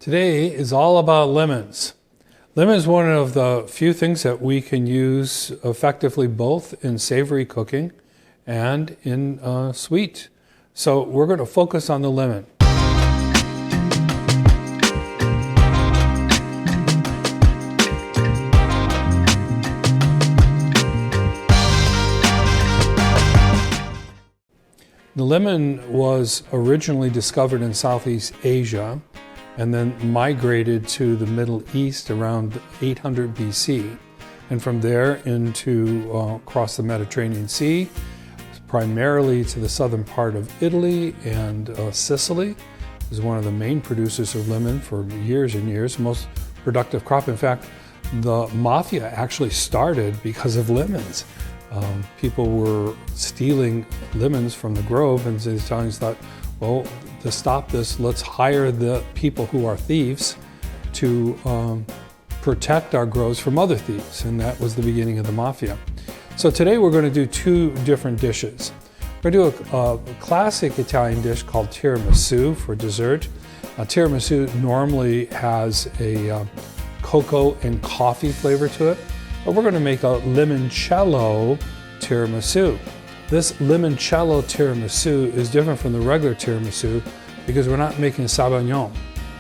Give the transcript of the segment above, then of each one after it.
Today is all about lemons. Lemon is one of the few things that we can use effectively both in savory cooking and in sweet. So we're going to focus on the lemon. The lemon was originally discovered in Southeast Asia and then migrated to the Middle East around 800 BC. And from there into across the Mediterranean Sea, primarily to the southern part of Italy and Sicily. It was one of the main producers of lemon for years and years, most productive crop. In fact, the mafia actually started because of lemons. People were stealing lemons from the grove, and the Italians thought, well, to stop this, let's hire the people who are thieves to protect our groves from other thieves, and that was the beginning of the mafia. So today we're going to do two different dishes. We're going to do a classic Italian dish called tiramisu for dessert. Tiramisu normally has a cocoa and coffee flavor to it, but we're going to make a limoncello tiramisu. This limoncello tiramisu is different from the regular tiramisu because we're not making sabagnone.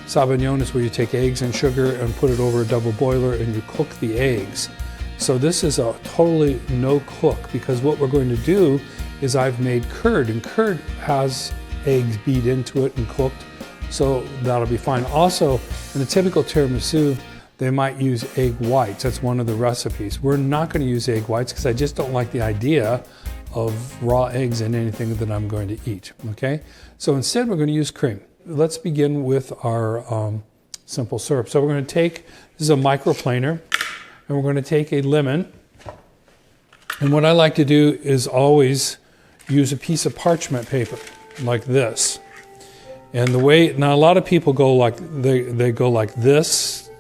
Sabagnone is where you take eggs and sugar and put it over a double boiler and you cook the eggs. So this is a totally no cook because what we're going to do is I've made curd, and curd has eggs beat into it and cooked, so that'll be fine. Also, in a typical tiramisu, they might use egg whites. That's one of the recipes. We're not going to use egg whites because I just don't like the idea of raw eggs in anything that I'm going to eat, okay? So instead we're going to use cream. Let's begin with our simple syrup. So we're going to take, this is a microplaner, and we're going to take a lemon, and what I like to do is always use a piece of parchment paper like this. And the way, now a lot of people go like, they go like this,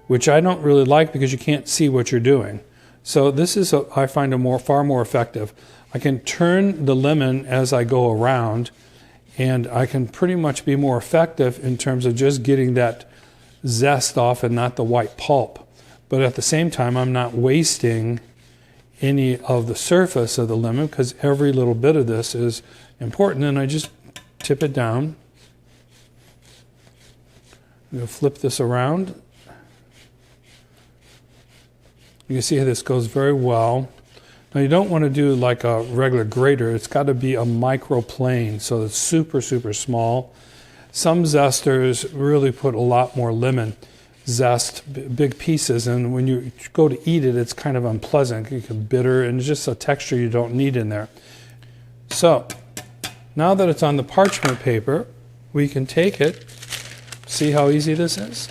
which I don't really like because you can't see what you're doing. So this is, I find far more effective. I can turn the lemon as I go around, and I can pretty much be more effective in terms of just getting that zest off and not the white pulp. But at the same time, I'm not wasting any of the surface of the lemon because every little bit of this is important. And I just tip it down. I'm going to flip this around. You can see how this goes very well. Now you don't want to do like a regular grater. It's got to be a microplane, so it's super, super small. Some zesters really put a lot more lemon zest, big pieces, and when you go to eat it, it's kind of unpleasant. It's bitter, and it's just a texture you don't need in there. So now that it's on the parchment paper, we can take it. See how easy this is?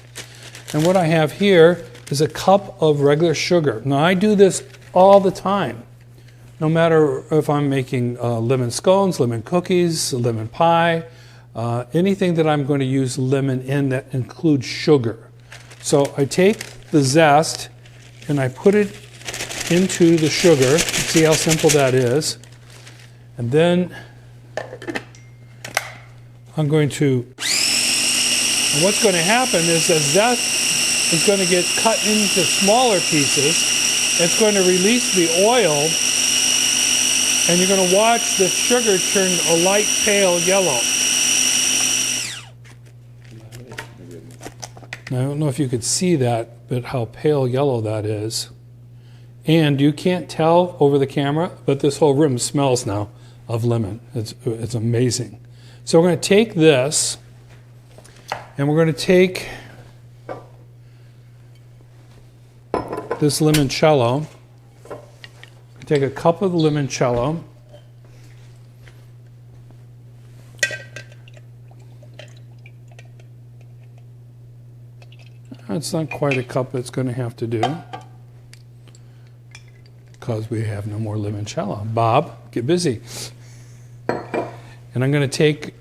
And what I have here is a cup of regular sugar. Now I do this all the time, no matter if I'm making lemon scones, lemon cookies, lemon pie, anything that I'm going to use lemon in that includes sugar. So I take the zest and I put it into the sugar. See how simple that is. And then I'm going to, and what's going to happen is the zest is going to get cut into smaller pieces. It's going to release the oil, and you're going to watch the sugar turn a light pale yellow. Now, I don't know if you could see that, but how pale yellow that is. And you can't tell over the camera, but this whole room smells now of lemon. It's amazing. So we're going to take this, and we're going to take this limoncello. Take a cup of the limoncello. It's not quite a cup it's going to have to do because we have no more limoncello. Bob, get busy. And I'm going to take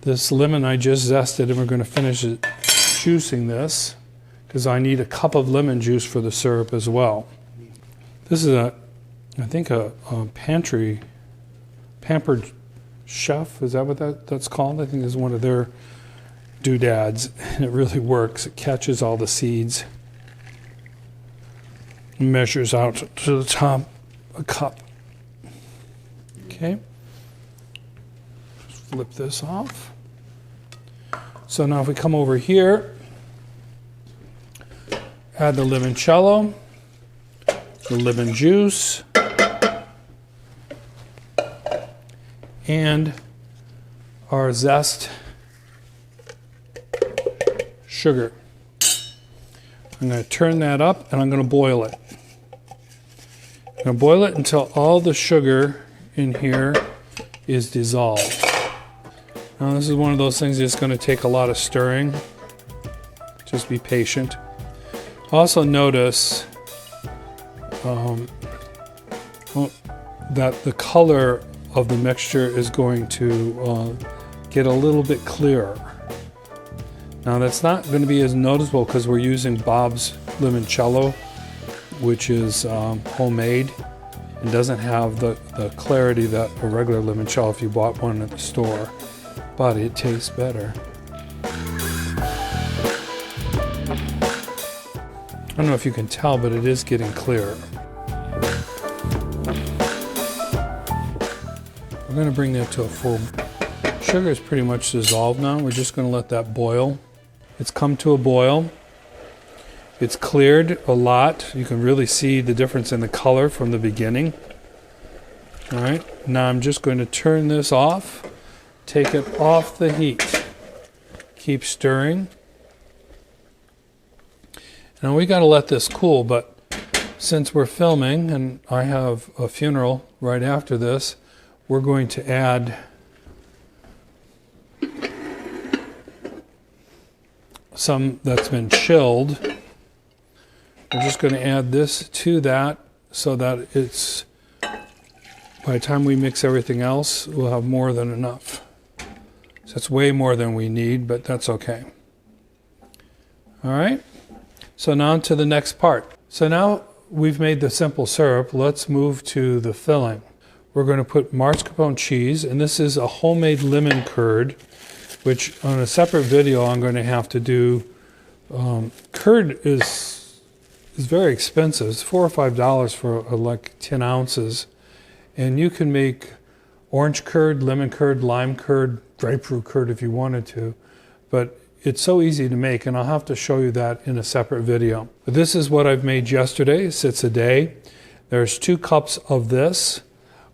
this lemon I just zested, and we're going to finish it juicing this because I need a cup of lemon juice for the syrup as well. This is I think a pantry Pampered Chef, is that what that's called? I think it's one of their doodads, and it really works. It catches all the seeds, measures out to the top a cup. Okay, flip this off. So now if we come over here, add the limoncello, the lemon juice, and our zest sugar. I'm going to turn that up and I'm going to boil it. I'm going to boil it until all the sugar in here is dissolved. Now this is one of those things that's going to take a lot of stirring. Just be patient. Also notice that the color of the mixture is going to get a little bit clearer. Now that's not going to be as noticeable because we're using Bob's limoncello, which is homemade and doesn't have the clarity that a regular limoncello if you bought one at the store, but it tastes better. I don't know if you can tell, but it is getting clearer. We're going to bring that to a full. Sugar is pretty much dissolved now. We're just going to let that boil. It's come to a boil. It's cleared a lot. You can really see the difference in the color from the beginning. All right, now I'm just going to turn this off, take it off the heat. Keep stirring. Now we got to let this cool, but since we're filming and I have a funeral right after this, we're going to add some that's been chilled. We're just going to add this to that so that it's, by the time we mix everything else, we'll have more than enough. So it's way more than we need, but that's okay. All right. So now to the next part. So now we've made the simple syrup. Let's move to the filling. We're going to put mascarpone cheese, and this is a homemade lemon curd, which on a separate video I'm going to have to do. Curd is very expensive. It's $4 or $5 for like 10 ounces. And you can make orange curd, lemon curd, lime curd, grapefruit curd if you wanted to. But it's so easy to make, and I'll have to show you that in a separate video. But this is what I've made yesterday. It sits a day. There's 2 cups of this.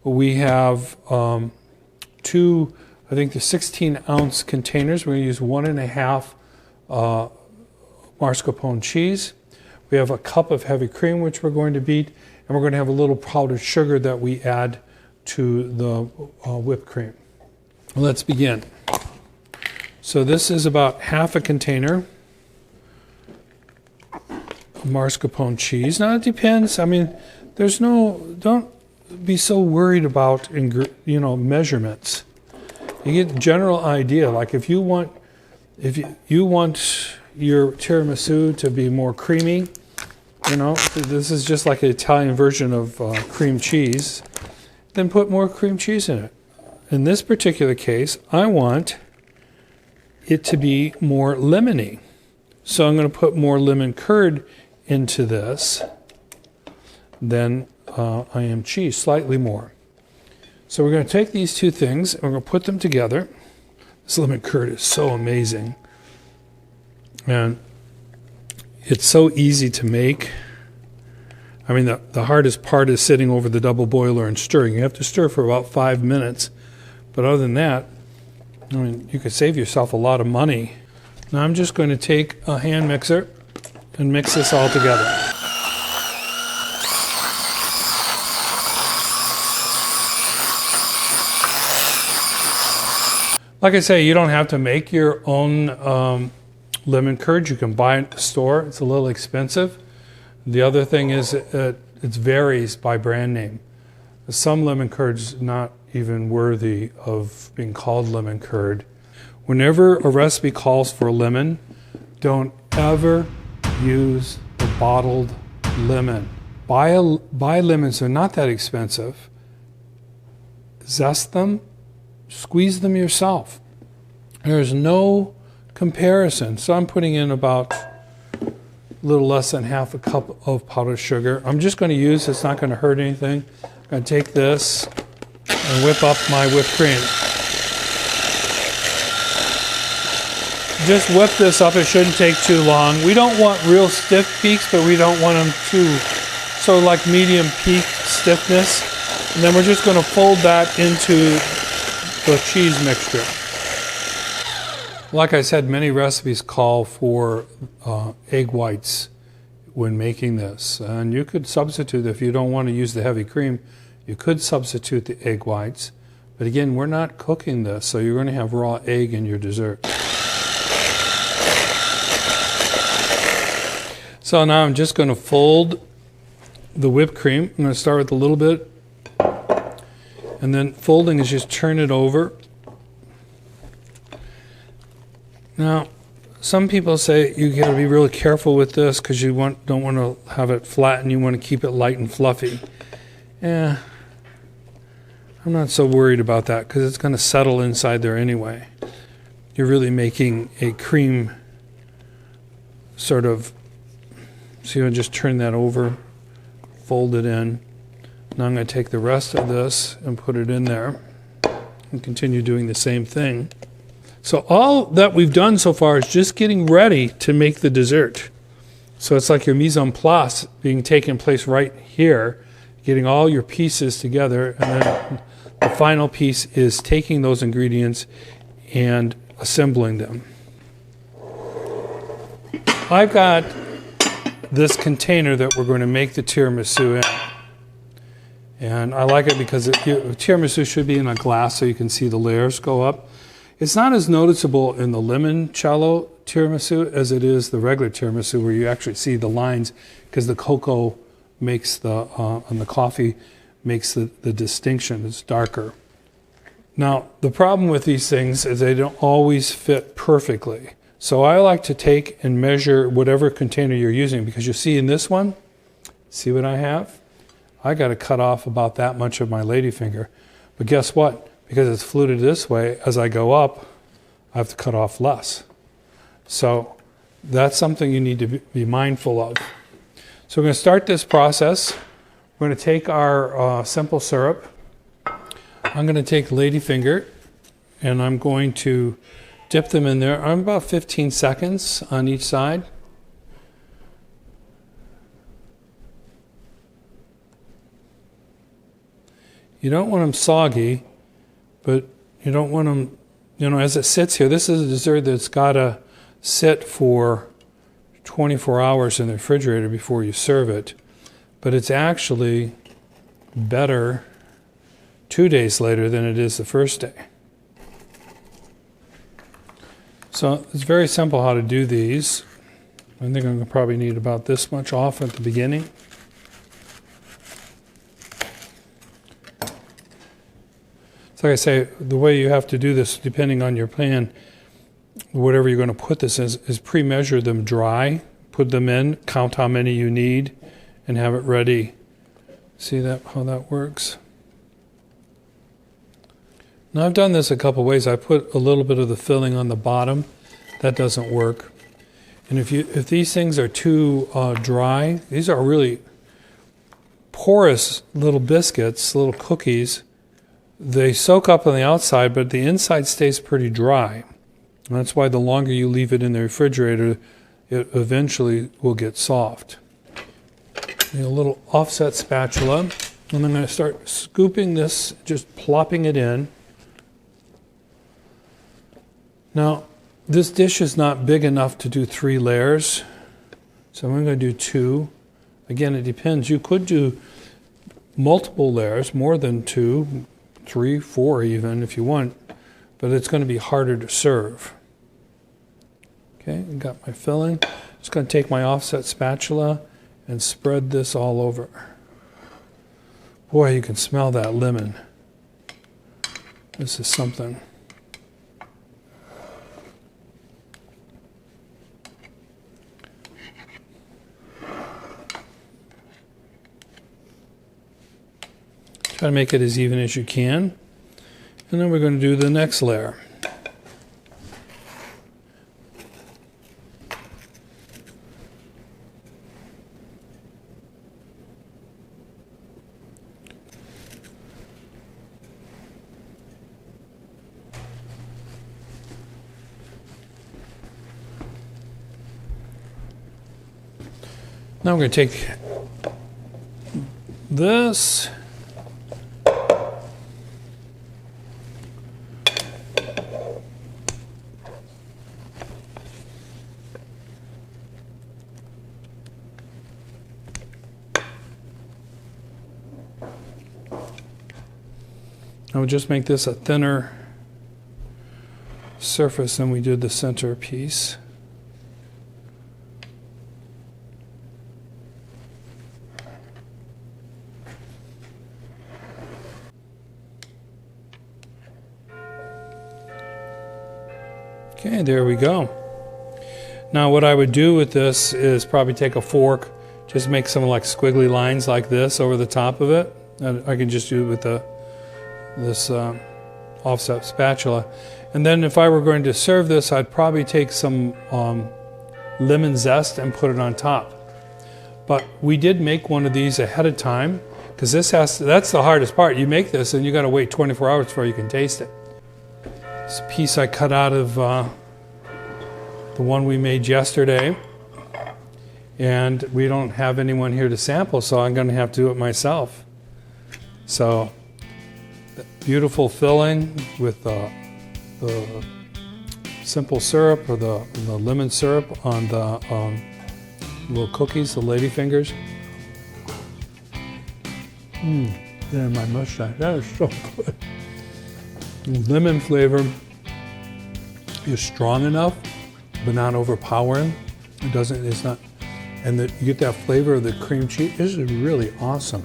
We have 2, I think the 16-ounce containers. We're going to use 1.5 mascarpone cheese. We have a cup of heavy cream, which we're going to beat, and we're going to have a little powdered sugar that we add to the whipped cream. Let's begin. So this is about half a container of mascarpone cheese. Now it depends. I mean, there's no, don't be so worried about measurements. You get the general idea. Like if you want your tiramisu to be more creamy, this is just like an Italian version of cream cheese, then put more cream cheese in it. In this particular case, I want it to be more lemony. So I'm going to put more lemon curd into this than I am cheese, slightly more. So we're going to take these 2 things and we're going to put them together. This lemon curd is so amazing. And it's so easy to make. I mean, the hardest part is sitting over the double boiler and stirring. You have to stir for about 5 minutes. But other than that, I mean, you could save yourself a lot of money. Now I'm just going to take a hand mixer and mix this all together. Like I say, you don't have to make your own lemon curd. You can buy it at the store. It's a little expensive. The other thing is it varies by brand name. Some lemon curds not even worthy of being called lemon curd. Whenever a recipe calls for a lemon, don't ever use the bottled lemon. Buy lemons, they're not that expensive. zest them, squeeze them yourself. There's no comparison. So I'm putting in about a little less than half a cup of powdered sugar. I'm just going to use, it's not going to hurt anything. I'm going to take this and whip up my whipped cream. Just whip this up. It shouldn't take too long. We don't want real stiff peaks, but we don't want them too, so like medium peak stiffness. And then we're just going to fold that into the cheese mixture. Like I said, many recipes call for egg whites when making this. And you could substitute, if you don't want to use the heavy cream, you could substitute the egg whites. But again, we're not cooking this, so you're going to have raw egg in your dessert. So now I'm just going to fold the whipped cream. I'm going to start with a little bit. And then folding is just turn it over. Now, some people say you got to be really careful with this because you don't want to have it flat and you want to keep it light and fluffy. Yeah, I'm not so worried about that because it's going to settle inside there anyway. You're really making a cream sort of, so you just turn that over, fold it in. Now I'm going to take the rest of this and put it in there and continue doing the same thing. So all that we've done so far is just getting ready to make the dessert. So it's like your mise en place being taken place right here, getting all your pieces together, and then the final piece is taking those ingredients and assembling them. I've got this container that we're going to make the tiramisu in. And I like it because tiramisu should be in a glass so you can see the layers go up. It's not as noticeable in the limoncello tiramisu as it is the regular tiramisu where you actually see the lines because the cocoa makes and the coffee makes the distinction. It's darker. Now, the problem with these things is they don't always fit perfectly. So I like to take and measure whatever container you're using because you see in this one, see what I have? I got to cut off about that much of my ladyfinger. But guess what? Because it's fluted this way, as I go up, I have to cut off less. So that's something you need to be mindful of. So we're going to start this process. We're going to take our simple syrup. I'm going to take ladyfinger, and I'm going to dip them in there. I'm about 15 seconds on each side. You don't want them soggy, but you don't want them, as it sits here, this is a dessert that's got to sit for 24 hours in the refrigerator before you serve it. But it's actually better 2 days later than it is the first day. So it's very simple how to do these. I think I'm going to probably need about this much off at the beginning. So like I say, the way you have to do this, depending on your plan, whatever you're going to put this in, is pre-measure them dry, put them in, count how many you need, and have it ready. See how that works? Now I've done this a couple ways. I put a little bit of the filling on the bottom. That doesn't work. And if these things are too dry, these are really porous little biscuits, little cookies. They soak up on the outside, but the inside stays pretty dry. And that's why the longer you leave it in the refrigerator, it eventually will get soft. A little offset spatula, and I'm going to start scooping this, just plopping it in. Now, this dish is not big enough to do 3 layers, so I'm going to do 2. Again, it depends. You could do multiple layers, more than 2, 3, 4 even if you want, but it's going to be harder to serve. Okay, I got my filling. Just going to take my offset spatula and spread this all over. Boy, you can smell that lemon. This is something. Try to make it as even as you can. And then we're going to do the next layer. Now we're going to take this I would just make this a thinner surface than we did the center piece. Okay, there we go. Now what I would do with this is probably take a fork, just make some like squiggly lines like this over the top of it. And I can just do it with this offset spatula. And then if I were going to serve this, I'd probably take some lemon zest and put it on top. But we did make one of these ahead of time, because that's the hardest part. You make this and you got to wait 24 hours before you can taste it. It's a piece I cut out of the one we made yesterday, and we don't have anyone here to sample, so I'm going to have to do it myself. So, beautiful filling with the simple syrup, or the lemon syrup on the little cookies, the Ladyfingers. Yeah, my mustache, that is so good. Lemon flavor is strong enough, but not overpowering. It's not, and you get that flavor of the cream cheese. This is really awesome.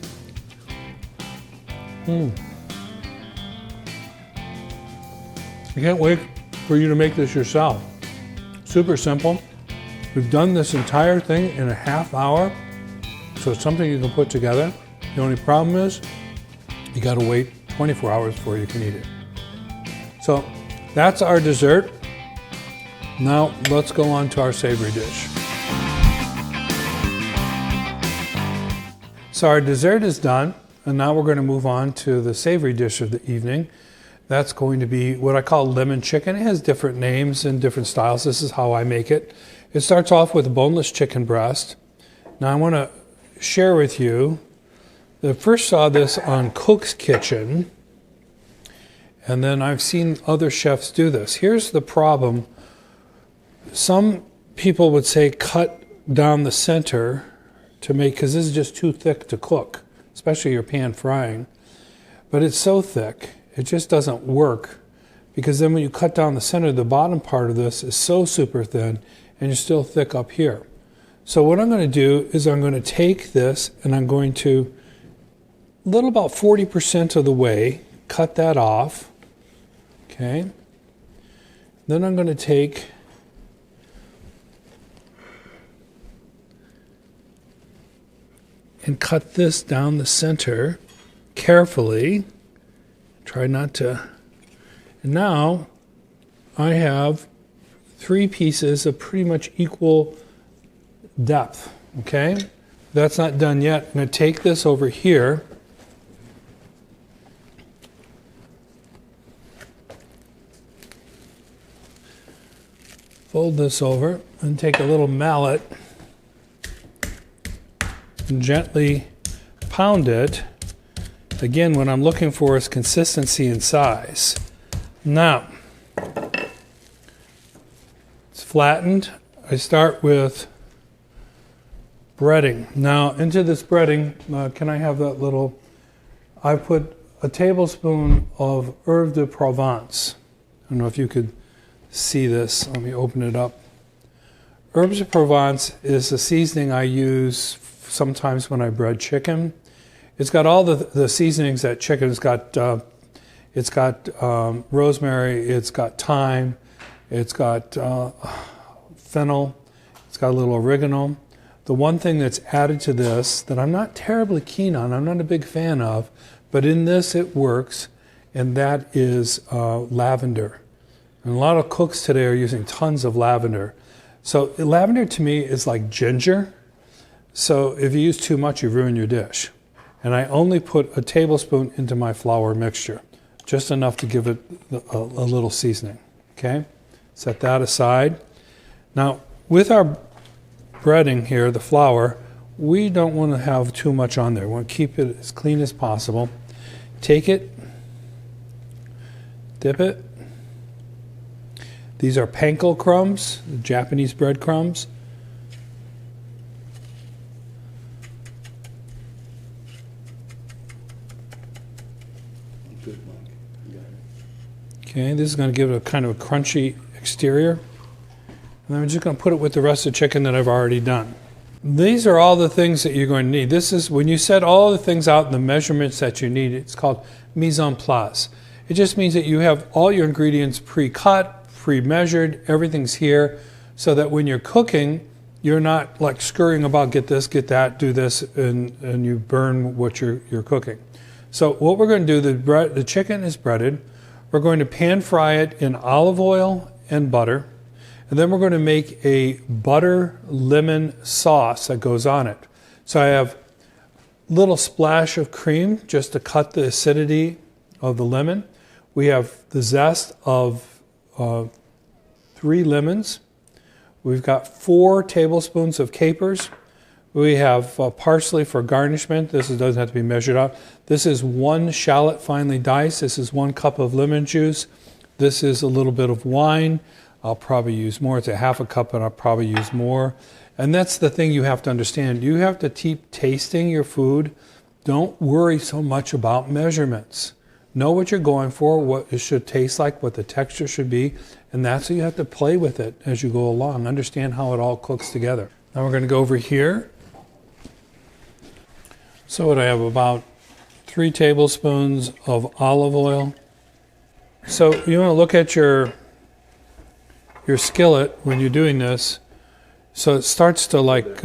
I can't wait for you to make this yourself. Super simple. We've done this entire thing in a half hour, so it's something you can put together. The only problem is you got to wait 24 hours before you can eat it. So that's our dessert. Now let's go on to our savory dish. So our dessert is done, and now we're going to move on to the savory dish of the evening. That's going to be what I call lemon chicken. It has different names and different styles. This is how I make it. It starts off with a boneless chicken breast. Now I want to share with you, I first saw this on Cook's Kitchen, and then I've seen other chefs do this. Here's the problem. Some people would say cut down the center to make, because this is just too thick to cook, especially your pan frying. But it's so thick, it just doesn't work, because then when you cut down the center, the bottom part of this is so super thin, and you're still thick up here. So what I'm going to do is I'm going to take this, and I'm going to, about 40% of the way, cut that off. Okay. Then I'm going to take and cut this down the center carefully. Try not to. And now I have 3 pieces of pretty much equal depth. Okay. That's not done yet. I'm going to take this over here. Fold this over and take a little mallet and gently pound it. Again, what I'm looking for is consistency and size. Now, it's flattened. I start with breading. Now, into this breading, can I have that little, I put a tablespoon of herbes de Provence. I don't know if you could see this. Let me open it up. Herbes de Provence is a seasoning I use sometimes when I bread chicken. It's got all the seasonings that chicken. It's got rosemary. It's got thyme. It's got fennel. It's got a little oregano. The one thing that's added to this that I'm not terribly keen on, I'm not a big fan of, but in this it works, and that is lavender. And a lot of cooks today are using tons of lavender. So lavender to me is like ginger. So if you use too much, you ruin your dish. And I only put a tablespoon into my flour mixture, just enough to give it a little seasoning. Okay, set that aside. Now, with our breading here, the flour, we don't want to have too much on there. We want to keep it as clean as possible. Take it, dip it. These are panko crumbs, the Japanese breadcrumbs. Okay, this is going to give it a kind of a crunchy exterior. And then I'm just going to put it with the rest of the chicken that I've already done. These are all the things that you're going to need. This is when you set all the things out in the measurements that you need. It's called mise en place. It just means that you have all your ingredients pre-cut, pre-measured, everything's here, so that when you're cooking, you're not like scurrying about, get this, get that, do this, and you burn what you're cooking. So what we're going to do, the chicken is breaded. We're going to pan fry it in olive oil and butter. And then we're going to make a butter lemon sauce that goes on it. So I have a little splash of cream just to cut the acidity of the lemon. We have the zest of 3 lemons. We've got 4 tablespoons of capers. We have parsley for garnishment. This doesn't have to be measured out. This is 1 shallot finely diced. This is 1 cup of lemon juice. This is a little bit of wine. I'll probably use more. It's a half a cup, and I'll probably use more. And that's the thing you have to understand. You have to keep tasting your food. Don't worry so much about measurements. Know what you're going for, what it should taste like, what the texture should be, and that's how you have to play with it as you go along. Understand how it all cooks together. Now we're going to go over here. So what I have about 3 tablespoons of olive oil. So you want to look at your skillet when you're doing this. So it starts to like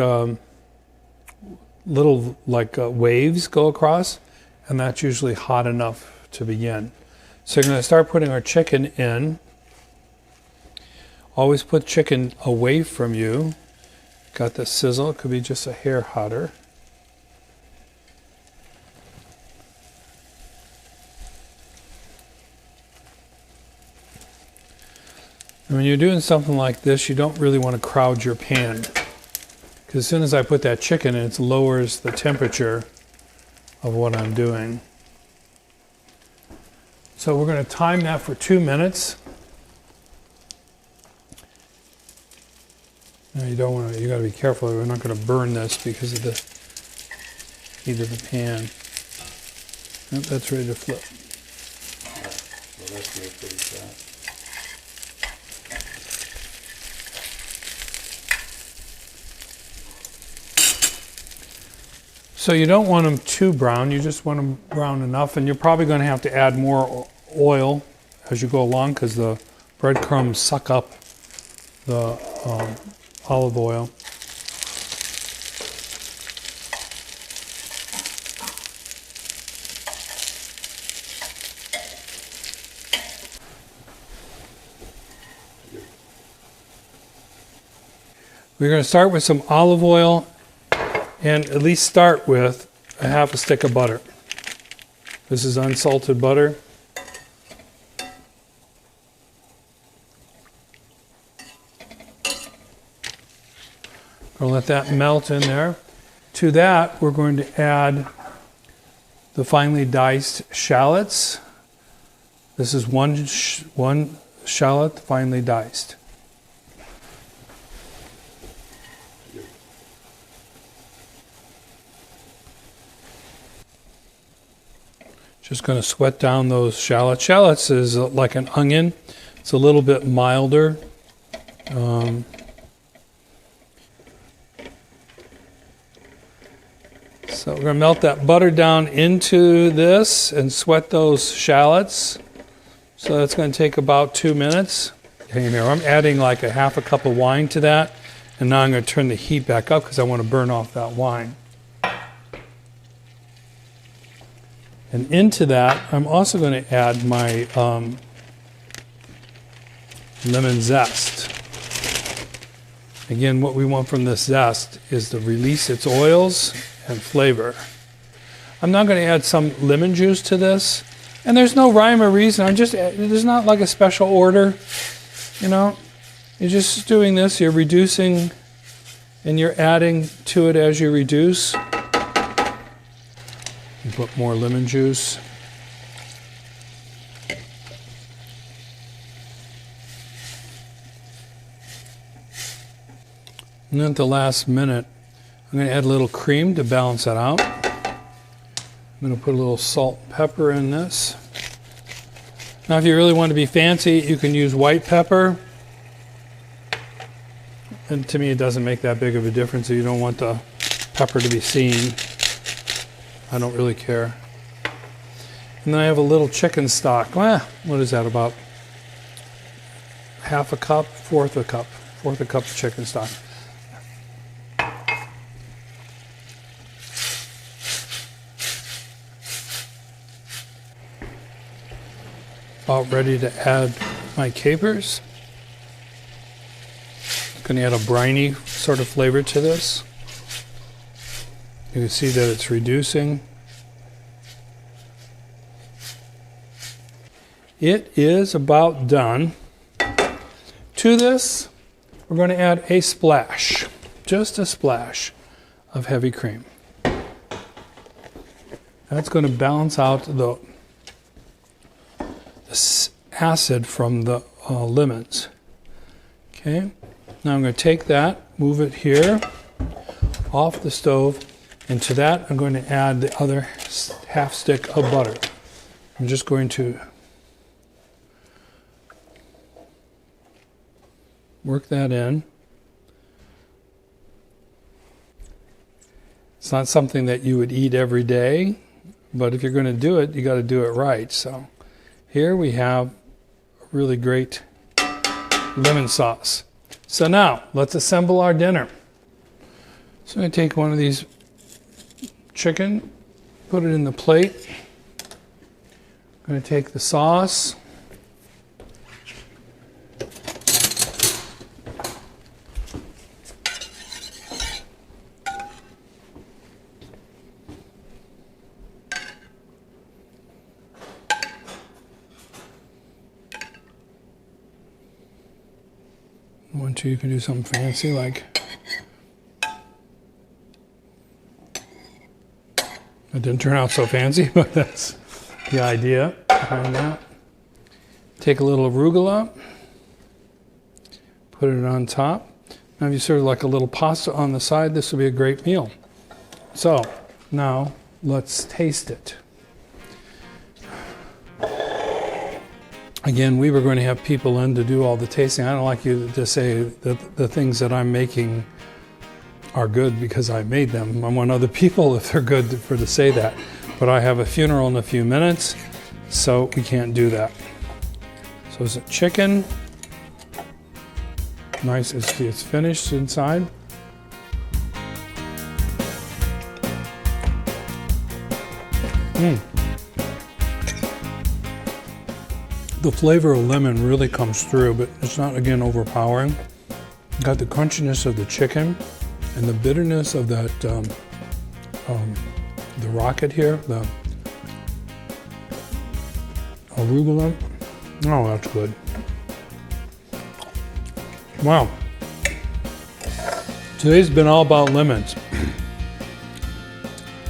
little waves go across, and that's usually hot enough to begin. So you're going to start putting our chicken in. Always put chicken away from you. Got the sizzle. It could be just a hair hotter. And when you're doing something like this, you don't really want to crowd your pan, because as soon as I put that chicken in, it lowers the temperature of what I'm doing. So we're going to time that for 2 minutes. Now you don't want to. You got to be careful. We're not going to burn this because of the heat of the pan. Nope, that's ready to flip. Well, that's really pretty fat. So you don't want them too brown, you just want them brown enough, and you're probably going to have to add more oil as you go along because the breadcrumbs suck up the olive oil. We're going to start with some olive oil, and at least start with a half a stick of butter. This is unsalted butter. I'll let that melt in there. To that, we're going to add the finely diced shallots. This is one shallot finely diced. Just going to sweat down those shallots. Shallots is like an onion. It's a little bit milder. So we're going to melt that butter down into this and sweat those shallots. So that's going to take about 2 minutes. Hang in there. I'm adding like a half a cup of wine to that. And now I'm going to turn the heat back up because I want to burn off that wine. And into that, I'm also going to add my lemon zest. Again, what we want from this zest is to release its oils and flavor. I'm not going to add some lemon juice to this, and there's no rhyme or reason. There's not like a special order, you know. You're just doing this. You're reducing, and you're adding to it as you reduce. You put more lemon juice. And then at the last minute, I'm going to add a little cream to balance that out. I'm going to put a little salt and pepper in this. Now, if you really want to be fancy, you can use white pepper. And to me, it doesn't make that big of a difference if you don't want the pepper to be seen. I don't really care. And then I have a little chicken stock. What is that, about half a cup, fourth a cup of chicken stock. About ready to add my capers. Going to add a briny sort of flavor to this. You can see that it's reducing. It is about done. To this, we're going to add a splash, just a splash of heavy cream. That's going to balance out the acid from the lemons. Okay, now I'm going to take that, move it here, off the stove, and to that I'm going to add the other half stick of butter. I'm just going to work that in. It's not something that you would eat every day, but if you're going to do it, you got to do it right. So here we have a really great lemon sauce. So now let's assemble our dinner. So I'm going to take one of these chicken, put it in the plate. I'm going to take the sauce. One, two, you can do something fancy like it didn't turn out so fancy, but that's the idea behind that. Take a little arugula, put it on top. Now if you serve like a little pasta on the side, this will be a great meal. So now let's taste it. Again, we were going to have people in to do all the tasting. I don't like you to say that the things that I'm making are good because I made them. I want other people, if they're good, to say that. But I have a funeral in a few minutes, so we can't do that. So it's a chicken. Nice, it's finished inside. The flavor of lemon really comes through, but it's not, again, overpowering. Got the crunchiness of the chicken and the bitterness of that, the rocket here, the arugula. Oh, that's good. Wow. Today's been all about lemons.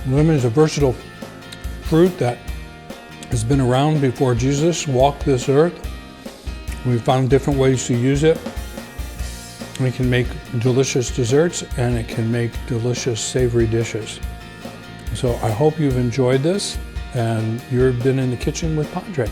Lemon is a versatile fruit that has been around before Jesus walked this earth. We found different ways to use it. We can make delicious desserts and it can make delicious savory dishes. So I hope you've enjoyed this and you've been in the kitchen with Padre.